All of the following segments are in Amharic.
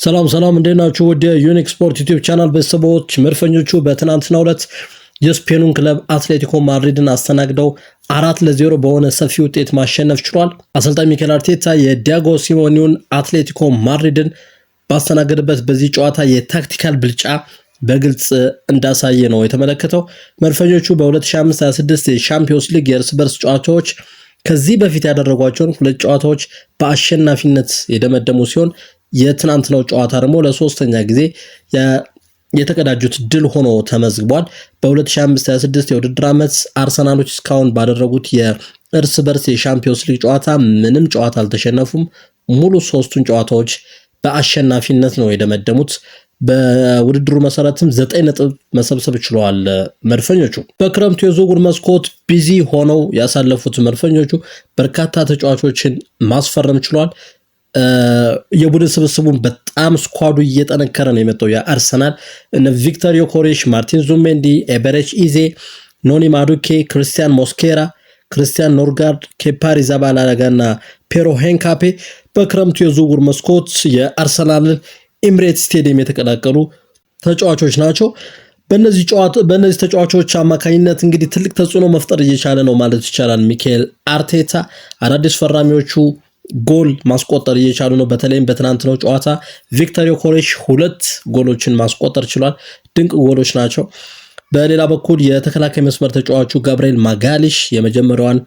ሰላም እንደናችሁ ወደ ዩኒክ ስፖርት ዩቲዩብ ቻናል ቤተሰቦች መርፈኞቹ በትናንትናው ዕለት የስፔኑን ክለብ አትሌቲኮ ማድሪድን አስተናግደው 4-0 በሆነ ሰፊ ውጤት ማሸነፍ ችሏል። አሰልጣኝ ሚኬል አርቴታ የዲያጎ ሲሞኔውን አትሌቲኮ ማድሪድን ባስተናገደበት በዚህ ጨዋታ የታክቲካል ብልጫ በግልጽ እንዳሳየ ነው የተመለከተው። መርፈኞቹ በ2025-26 የሻምፒዮንስ ሊግ የእርስ በርስ ጨዋታዎች ከዚህ በፊት ያደረጓቸውን ሁለት ጨዋታዎች በአሸናፊነት የደመደሙ ሲሆን የትናንትናው ጨዋታ ደግሞ ለሶስተኛ ጊዜ የተቀዳጁት ድል ሆኖ ተመዝግቧል። በ2025-26 የውድድር ዓመት አርሰናሎች እስካሁን ባደረጉት የእርስ በርስ የሻምፒዮንስ ሊግ ጨዋታ ምንም ጨዋታ አልተሸነፉም። ሙሉ ሶስቱን ጨዋታዎች በአሸናፊነት ነው የደመደሙት። በውድድሩ መሰረትም 9 ነጥብ መሰብሰብ ችለዋል መድፈኞቹ። በክረምቱ የዝውውር መስኮት ቢዚ ሆነው ያሳለፉት መድፈኞቹ በርካታ ተጫዋቾችን ማስፈረም ችለዋል። የቡድን ስብስቡን በጣም ስኳዱ እየጠነከረ ነው የመጣው። የአርሰናል እነ ቪክተር ዮኬሬሽ፣ ማርቲን ዙሜንዲ፣ ኤቤሬቺ ኢዜ፣ ኖኒ ማዱኬ፣ ክሪስቲያን ሞስኬራ፣ ክሪስቲያን ኖርጋርድ፣ ኬፓ አሪዛባላጋና ፔሮ ሄንካፔ በክረምቱ የዝውውር መስኮት የአርሰናልን ኤምሬትስ ስቴዲየም የተቀላቀሉ ተጫዋቾች ናቸው። በእነዚህ ተጫዋቾች አማካኝነት እንግዲህ ትልቅ ተጽዕኖ መፍጠር እየቻለ ነው ማለት ይቻላል ሚኬል አርቴታ። አዳዲስ ፈራሚዎቹ ጎል ማስቆጠር እየቻሉ ነው። በተለይም በትናንትናው ጨዋታ ቪክተር ዮኬሬሽ 2 ጎሎችን ማስቆጠር ችሏል። ድንቅ ጎሎች ናቸው። በሌላ በኩል የተከላካይ መስመር ተጫዋቹ ጋብሪኤል ማጋሊሽ የመጀመሪያዋን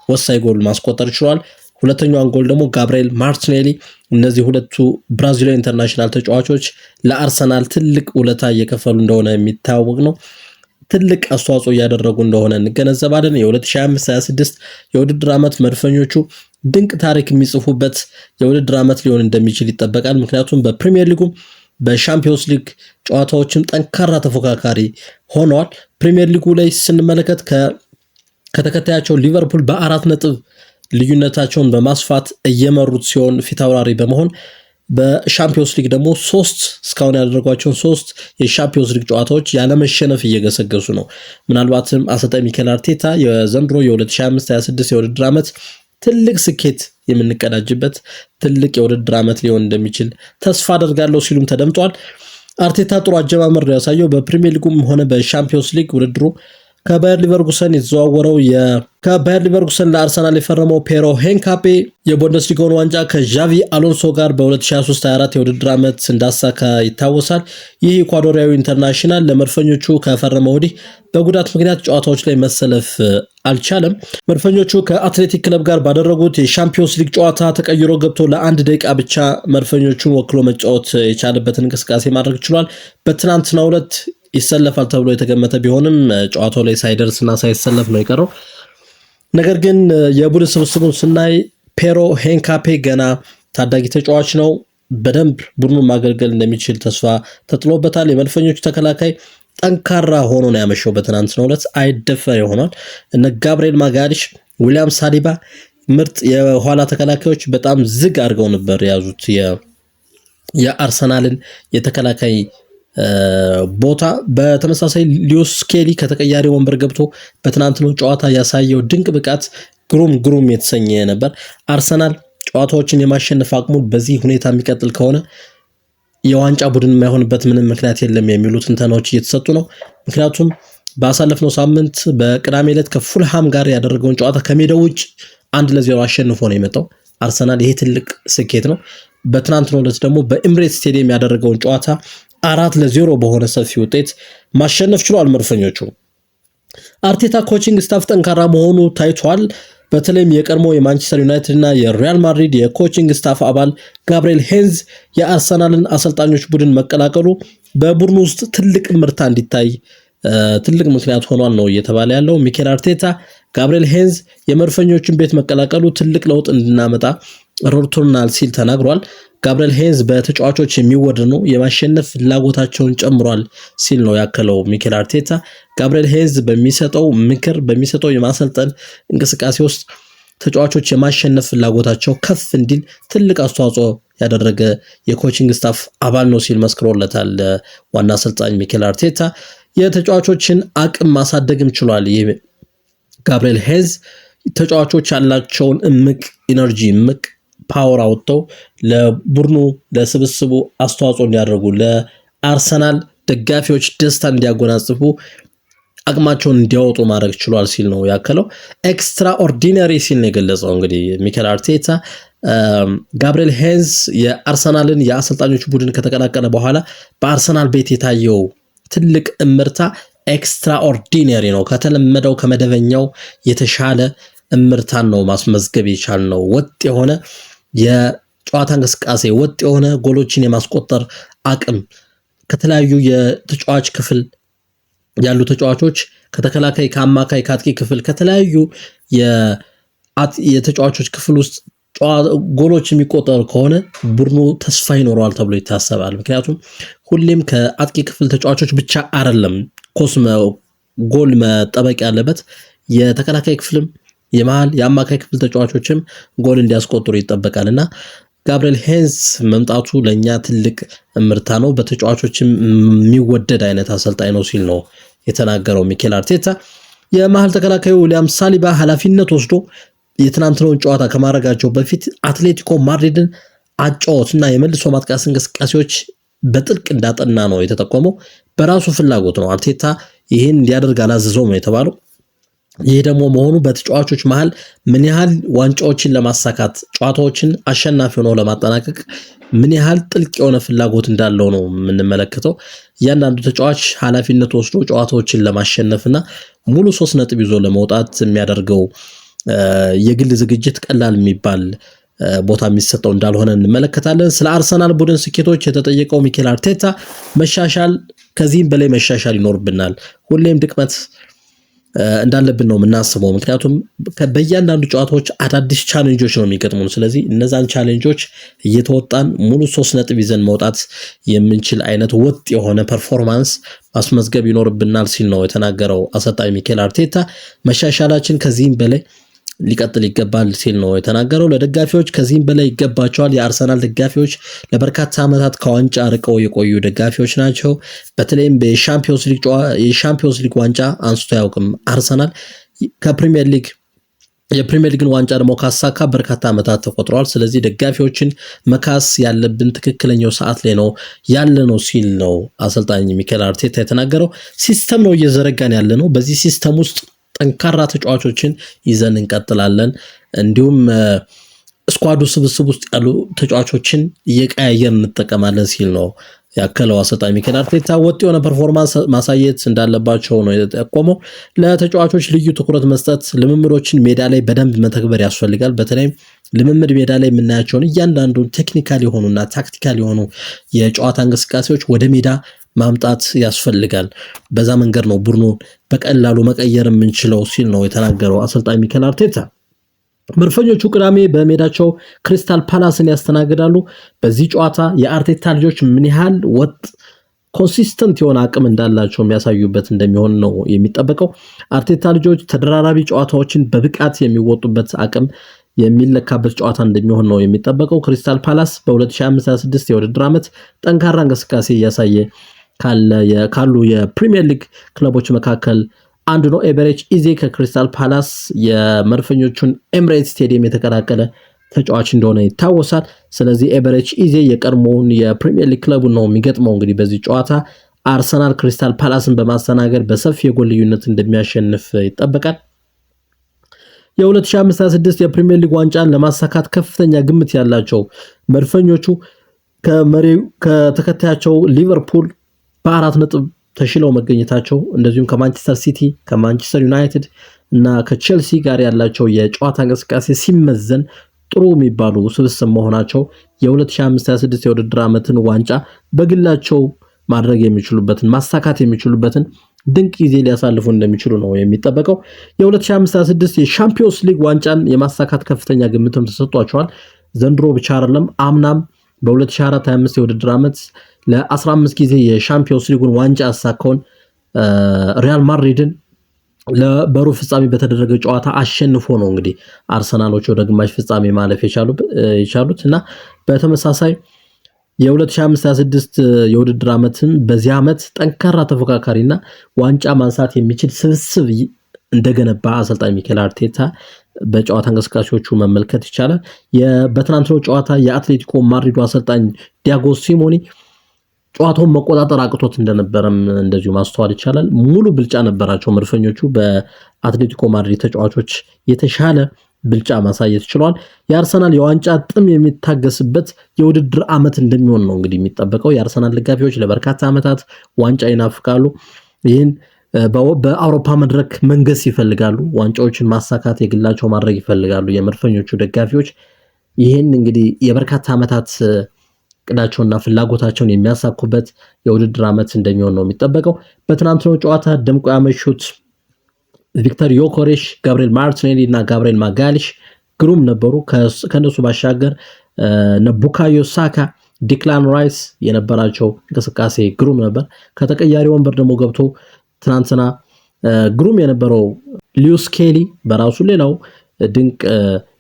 ወሳኝ ጎል ማስቆጠር ችሏል። ሁለተኛዋን ጎል ደግሞ ጋብሪኤል ማርቲኔሊ። እነዚህ ሁለቱ ብራዚላዊ ኢንተርናሽናል ተጫዋቾች ለአርሰናል ትልቅ ውለታ እየከፈሉ እንደሆነ የሚታወቅ ነው። ትልቅ አስተዋጽኦ እያደረጉ እንደሆነ እንገነዘባለን። የ2025-26 የውድድር ዓመት መድፈኞቹ ድንቅ ታሪክ የሚጽፉበት የውድድር ዓመት ሊሆን እንደሚችል ይጠበቃል። ምክንያቱም በፕሪሚየር ሊጉ በሻምፒዮንስ ሊግ ጨዋታዎችም ጠንካራ ተፎካካሪ ሆነዋል። ፕሪሚየር ሊጉ ላይ ስንመለከት ከተከታያቸው ሊቨርፑል በ4 ነጥብ ልዩነታቸውን በማስፋት እየመሩት ሲሆን ፊት አውራሪ በመሆን በሻምፒዮንስ ሊግ ደግሞ እስካሁን ያደረጓቸውን 3 የሻምፒዮንስ ሊግ ጨዋታዎች ያለመሸነፍ እየገሰገሱ ነው። ምናልባትም አሰልጣኝ ሚኬል አርቴታ የዘንድሮ የ2025-26 የውድድር ዓመት ትልቅ ስኬት የምንቀዳጅበት ትልቅ የውድድር ዓመት ሊሆን እንደሚችል ተስፋ አደርጋለሁ ሲሉም ተደምጧል። አርቴታ ጥሩ አጀማመር ነው ያሳየው። በፕሪሚየር ሊጉም ሆነ በሻምፒዮንስ ሊግ ውድድሩ ከባየር ሊቨርኩሰን የተዘዋወረው ከባየር ሊቨርኩሰን ለአርሰናል የፈረመው ፔሮ ሄንካፔ የቡንደስሊጋውን ዋንጫ ከዣቪ አሎንሶ ጋር በ2023-24 የውድድር ዓመት እንዳሳካ ይታወሳል። ይህ ኢኳዶሪያዊ ኢንተርናሽናል ለመድፈኞቹ ከፈረመ ወዲህ በጉዳት ምክንያት ጨዋታዎች ላይ መሰለፍ አልቻለም። መድፈኞቹ ከአትሌቲክ ክለብ ጋር ባደረጉት የሻምፒዮንስ ሊግ ጨዋታ ተቀይሮ ገብቶ ለ1 ደቂቃ ብቻ መድፈኞቹን ወክሎ መጫወት የቻለበትን እንቅስቃሴ ማድረግ ችሏል። በትናንትናው ዕለት ይሰለፋል ተብሎ የተገመተ ቢሆንም ጨዋታው ላይ ሳይደርስና ሳይሰለፍ ነው የቀረው። ነገር ግን የቡድን ስብስቡን ስናይ ፔሮ ሄንካፔ ገና ታዳጊ ተጫዋች ነው። በደንብ ቡድኑን ማገልገል እንደሚችል ተስፋ ተጥሎበታል። የመድፈኞቹ ተከላካይ ጠንካራ ሆኖ ነው ያመሸው። በትናንትናው ዕለት አይደፈር ይሆናል። እነ ጋብሪኤል ማጋሊሽ፣ ዊሊያም ሳሊባ ምርጥ የኋላ ተከላካዮች በጣም ዝግ አድርገው ነበር የያዙት የአርሰናልን የተከላካይ ቦታ። በተመሳሳይ ሊዩስ ስኬሊ ከተቀያሪ ወንበር ገብቶ በትናንትናው ጨዋታ ያሳየው ድንቅ ብቃት ግሩም የተሰኘ ነበር። አርሰናል ጨዋታዎችን የማሸነፍ አቅሙ በዚህ ሁኔታ የሚቀጥል ከሆነ የዋንጫ ቡድን የማይሆንበት ምንም ምክንያት የለም የሚሉ ትንተናዎች እየተሰጡ ነው። ምክንያቱም ባሳለፍነው ሳምንት በቅዳሜ ዕለት ከፉልሃም ጋር ያደረገውን ጨዋታ ከሜዳው ውጭ 1-0 አሸንፎ ነው የመጣው አርሰናል። ይሄ ትልቅ ስኬት ነው። በትናንትናው ዕለት ደግሞ በኤምሬትስ ስቴዲየም ያደረገውን ጨዋታ 4-0 በሆነ ሰፊ ውጤት ማሸነፍ ችሏል መድፈኞቹ። አርቴታ ኮቺንግ ስታፍ ጠንካራ መሆኑ ታይቷል። በተለይም የቀድሞ የማንቸስተር ዩናይትድ እና የሪያል ማድሪድ የኮቺንግ ስታፍ አባል ጋብሪኤል ሄንዝ የአርሰናልን አሰልጣኞች ቡድን መቀላቀሉ በቡድኑ ውስጥ ትልቅ ምርታ እንዲታይ ትልቅ ምክንያት ሆኗል ነው እየተባለ ያለው። ሚኬል አርቴታ ጋብሪኤል ሄንዝ የመድፈኞቹን ቤት መቀላቀሉ ትልቅ ለውጥ እንድናመጣ ረድቶናል ሲል ተናግሯል። ጋብሪኤል ሄንዝ በተጫዋቾች የሚወደድ ነው፣ የማሸነፍ ፍላጎታቸውን ጨምሯል ሲል ነው ያከለው ሚኬል አርቴታ። ጋብሪኤል ሄንዝ በሚሰጠው ምክር በሚሰጠው የማሰልጠን እንቅስቃሴ ውስጥ ተጫዋቾች የማሸነፍ ፍላጎታቸው ከፍ እንዲል ትልቅ አስተዋጽኦ ያደረገ የኮቺንግ ስታፍ አባል ነው ሲል መስክሮለታል ዋና አሰልጣኝ ሚኬል አርቴታ። የተጫዋቾችን አቅም ማሳደግም ችሏል። ጋብሪኤል ሄንዝ ተጫዋቾች ያላቸውን እምቅ ኢነርጂ እምቅ ፓወር አውጥተው ለቡድኑ ለስብስቡ አስተዋጽኦ እንዲያደርጉ ለአርሰናል ደጋፊዎች ደስታ እንዲያጎናጽፉ አቅማቸውን እንዲያወጡ ማድረግ ችሏል ሲል ነው ያከለው። ኤክስትራ ኦርዲነሪ ሲል ነው የገለጸው እንግዲህ ሚኬል አርቴታ። ጋብሪኤል ሄንዝ የአርሰናልን የአሰልጣኞች ቡድን ከተቀላቀለ በኋላ በአርሰናል ቤት የታየው ትልቅ እምርታ ኤክስትራ ኦርዲነሪ ነው፣ ከተለመደው ከመደበኛው የተሻለ እምርታን ነው ማስመዝገብ የቻልነው። ወጥ የሆነ የጨዋታ እንቅስቃሴ፣ ወጥ የሆነ ጎሎችን የማስቆጠር አቅም፣ ከተለያዩ የተጫዋች ክፍል ያሉ ተጫዋቾች ከተከላካይ፣ ከአማካይ፣ ከአጥቂ ክፍል ከተለያዩ የተጫዋቾች ክፍል ውስጥ ጎሎች የሚቆጠሩ ከሆነ ቡድኑ ተስፋ ይኖረዋል ተብሎ ይታሰባል። ምክንያቱም ሁሌም ከአጥቂ ክፍል ተጫዋቾች ብቻ አይደለም ጎል መጠበቅ ያለበት፣ የተከላካይ ክፍልም የመሃል የአማካይ ክፍል ተጫዋቾችም ጎል እንዲያስቆጥሩ ይጠበቃል እና ጋብሪኤል ሄንዝ መምጣቱ ለኛ ትልቅ እምርታ ነው፣ በተጫዋቾችም የሚወደድ አይነት አሰልጣኝ ነው ሲል ነው የተናገረው ሚኬል አርቴታ። የመሃል ተከላካዩ ዊሊያም ሳሊባ ኃላፊነት ወስዶ የትናንትናውን ጨዋታ ከማድረጋቸው በፊት አትሌቲኮ ማድሪድን አጫወትና የመልሶ ማጥቃት እንቅስቃሴዎች በጥልቅ እንዳጠና ነው የተጠቆመው። በራሱ ፍላጎት ነው፣ አርቴታ ይህን እንዲያደርግ አላዘዘውም ነው የተባለው። ይህ ደግሞ መሆኑ በተጫዋቾች መሃል ምን ያህል ዋንጫዎችን ለማሳካት ጨዋታዎችን አሸናፊ ሆነው ለማጠናቀቅ ምን ያህል ጥልቅ የሆነ ፍላጎት እንዳለው ነው የምንመለከተው። እያንዳንዱ ተጫዋች ኃላፊነት ወስዶ ጨዋታዎችን ለማሸነፍና ሙሉ 3 ነጥብ ይዞ ለመውጣት የሚያደርገው የግል ዝግጅት ቀላል የሚባል ቦታ የሚሰጠው እንዳልሆነ እንመለከታለን። ስለ አርሰናል ቡድን ስኬቶች የተጠየቀው ሚኬል አርቴታ መሻሻል፣ ከዚህም በላይ መሻሻል ይኖርብናል፣ ሁሌም ድክመት እንዳለብን ነው የምናስበው። ምክንያቱም በእያንዳንዱ ጨዋታዎች አዳዲስ ቻሌንጆች ነው የሚገጥሙን። ስለዚህ እነዛን ቻሌንጆች እየተወጣን ሙሉ 3 ነጥብ ይዘን መውጣት የምንችል አይነት ወጥ የሆነ ፐርፎርማንስ ማስመዝገብ ይኖርብናል ሲል ነው የተናገረው አሰልጣኝ ሚኬል አርቴታ። መሻሻላችን ከዚህም በላይ ሊቀጥል ይገባል ሲል ነው የተናገረው። ለደጋፊዎች ከዚህም በላይ ይገባቸዋል። የአርሰናል ደጋፊዎች ለበርካታ ዓመታት ከዋንጫ ርቀው የቆዩ ደጋፊዎች ናቸው። በተለይም የሻምፒዮንስ ሊግ ዋንጫ አንስቶ አያውቅም አርሰናል። የፕሪሚየር ሊግን ዋንጫ ደግሞ ካሳካ በርካታ ዓመታት ተቆጥረዋል። ስለዚህ ደጋፊዎችን መካስ ያለብን ትክክለኛው ሰዓት ላይ ነው ያለ ነው ሲል ነው አሰልጣኝ ሚኬል አርቴታ የተናገረው። ሲስተም ነው እየዘረጋን ያለ ነው። በዚህ ሲስተም ውስጥ ጠንካራ ተጫዋቾችን ይዘን እንቀጥላለን። እንዲሁም ስኳዱ ስብስብ ውስጥ ያሉ ተጫዋቾችን እየቀያየር እንጠቀማለን ሲል ነው ያከለው አሰልጣኝ ሚኬል አርቴታ። ወጥ የሆነ ፐርፎርማንስ ማሳየት እንዳለባቸው ነው የተጠቆመው። ለተጫዋቾች ልዩ ትኩረት መስጠት፣ ልምምዶችን ሜዳ ላይ በደንብ መተግበር ያስፈልጋል። በተለይም ልምምድ ሜዳ ላይ የምናያቸውን እያንዳንዱ ቴክኒካል የሆኑና ታክቲካል የሆኑ የጨዋታ እንቅስቃሴዎች ወደ ሜዳ ማምጣት ያስፈልጋል። በዛ መንገድ ነው ቡድኑ በቀላሉ መቀየር የምንችለው ሲል ነው የተናገረው አሰልጣኝ ሚኬል አርቴታ። መድፈኞቹ ቅዳሜ በሜዳቸው ክሪስታል ፓላስን ያስተናግዳሉ። በዚህ ጨዋታ የአርቴታ ልጆች ምን ያህል ወጥ ኮንሲስተንት የሆነ አቅም እንዳላቸው የሚያሳዩበት እንደሚሆን ነው የሚጠበቀው። አርቴታ ልጆች ተደራራቢ ጨዋታዎችን በብቃት የሚወጡበት አቅም የሚለካበት ጨዋታ እንደሚሆን ነው የሚጠበቀው። ክሪስታል ፓላስ በ2025/26 የውድድር ዓመት ጠንካራ እንቅስቃሴ እያሳየ ካሉ የፕሪሚየር ሊግ ክለቦች መካከል አንዱ ነው። ኤበሬች ኢዜ ከክሪስታል ፓላስ የመድፈኞቹን ኤምሬትስ ስቴዲየም የተቀላቀለ ተጫዋች እንደሆነ ይታወሳል። ስለዚህ ኤበሬች ኢዜ የቀድሞውን የፕሪሚየር ሊግ ክለቡን ነው የሚገጥመው። እንግዲህ በዚህ ጨዋታ አርሰናል ክሪስታል ፓላስን በማስተናገድ በሰፊ የጎል ልዩነት እንደሚያሸንፍ ይጠበቃል። የ2025/26 የፕሪሚየር ሊግ ዋንጫን ለማሳካት ከፍተኛ ግምት ያላቸው መድፈኞቹ ከተከታያቸው ሊቨርፑል በ4 ነጥብ ተሽለው መገኘታቸው፣ እንደዚሁም ከማንቸስተር ሲቲ፣ ከማንቸስተር ዩናይትድ እና ከቼልሲ ጋር ያላቸው የጨዋታ እንቅስቃሴ ሲመዘን ጥሩ የሚባሉ ስብስብ መሆናቸው የ2025/26 የውድድር ዓመትን ዋንጫ በግላቸው ማድረግ የሚችሉበትን ማሳካት የሚችሉበትን ድንቅ ጊዜ ሊያሳልፉ እንደሚችሉ ነው የሚጠበቀው። የ2025/26 የሻምፒዮንስ ሊግ ዋንጫን የማሳካት ከፍተኛ ግምትም ተሰጥቷቸዋል። ዘንድሮ ብቻ አይደለም አምናም በ2024/25 የውድድር ዓመት ለ15 ጊዜ የሻምፒዮንስ ሊጉን ዋንጫ ያሳካውን ሪያል ማድሪድን በሩብ ፍጻሜ በተደረገ ጨዋታ አሸንፎ ነው እንግዲህ አርሰናሎች ወደ ግማሽ ፍጻሜ ማለፍ የቻሉት እና በተመሳሳይ የ2025/26 የውድድር ዓመትን በዚህ ዓመት ጠንካራ ተፎካካሪና ዋንጫ ማንሳት የሚችል ስብስብ እንደገነባ አሰልጣኝ ሚኬል አርቴታ በጨዋታ እንቅስቃሴዎቹ መመልከት ይቻላል። በትናንትናው ጨዋታ የአትሌቲኮ ማድሪዱ አሰልጣኝ ዲያጎ ሲሞኒ ጨዋታውን መቆጣጠር አቅቶት እንደነበረም እንደዚሁ ማስተዋል ይቻላል። ሙሉ ብልጫ ነበራቸው መድፈኞቹ በአትሌቲኮ ማድሪድ ተጫዋቾች የተሻለ ብልጫ ማሳየት ችሏል። የአርሰናል የዋንጫ ጥም የሚታገስበት የውድድር ዓመት እንደሚሆን ነው እንግዲህ የሚጠበቀው። የአርሰናል ደጋፊዎች ለበርካታ ዓመታት ዋንጫ ይናፍቃሉ። ይህን በአውሮፓ መድረክ መንገስ ይፈልጋሉ። ዋንጫዎችን ማሳካት የግላቸው ማድረግ ይፈልጋሉ የመድፈኞቹ ደጋፊዎች። ይህን እንግዲህ የበርካታ ዓመታት ቅዳቸውና ፍላጎታቸውን የሚያሳኩበት የውድድር ዓመት እንደሚሆን ነው የሚጠበቀው። በትናንትናው ጨዋታ ደምቆ ያመሹት ቪክተር ዮኮሬሽ፣ ጋብሪኤል ማርቲኔሊ እና ጋብሪኤል ማጋሊሽ ግሩም ነበሩ። ከነሱ ባሻገር ቡካዮ ሳካ፣ ዲክላን ራይስ የነበራቸው እንቅስቃሴ ግሩም ነበር። ከተቀያሪ ወንበር ደግሞ ገብቶ ትናንትና ግሩም የነበረው ሊዩስ ኬሊ በራሱ ሌላው ድንቅ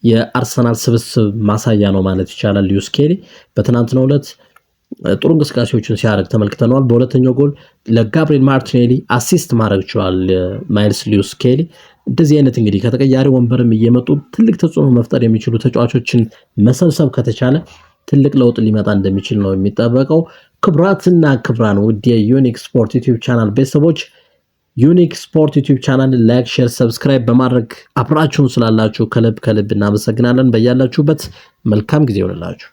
የአርሰናል ስብስብ ማሳያ ነው ማለት ይቻላል። ሊዩስ ኬሊ በትናንትናው ዕለት ጥሩ እንቅስቃሴዎችን ሲያደርግ ተመልክተናል። በሁለተኛው ጎል ለጋብሪኤል ማርቲኔሊ አሲስት ማድረግ ችሏል ማይልስ ሊዩስ ኬሊ። እንደዚህ አይነት እንግዲህ ከተቀያሪ ወንበርም እየመጡ ትልቅ ተጽዕኖ መፍጠር የሚችሉ ተጫዋቾችን መሰብሰብ ከተቻለ ትልቅ ለውጥ ሊመጣ እንደሚችል ነው የሚጠበቀው። ክቡራትና ክቡራን ውድ የዩኒክ ስፖርት ዩቲዩብ ቻናል ቤተሰቦች ዩኒክ ስፖርት ዩቲዩብ ቻናል ላይክ፣ ሼር፣ ሰብስክራይብ በማድረግ አብራችሁን ስላላችሁ ከልብ እናመሰግናለን። በያላችሁበት መልካም ጊዜ ይሆንላችሁ።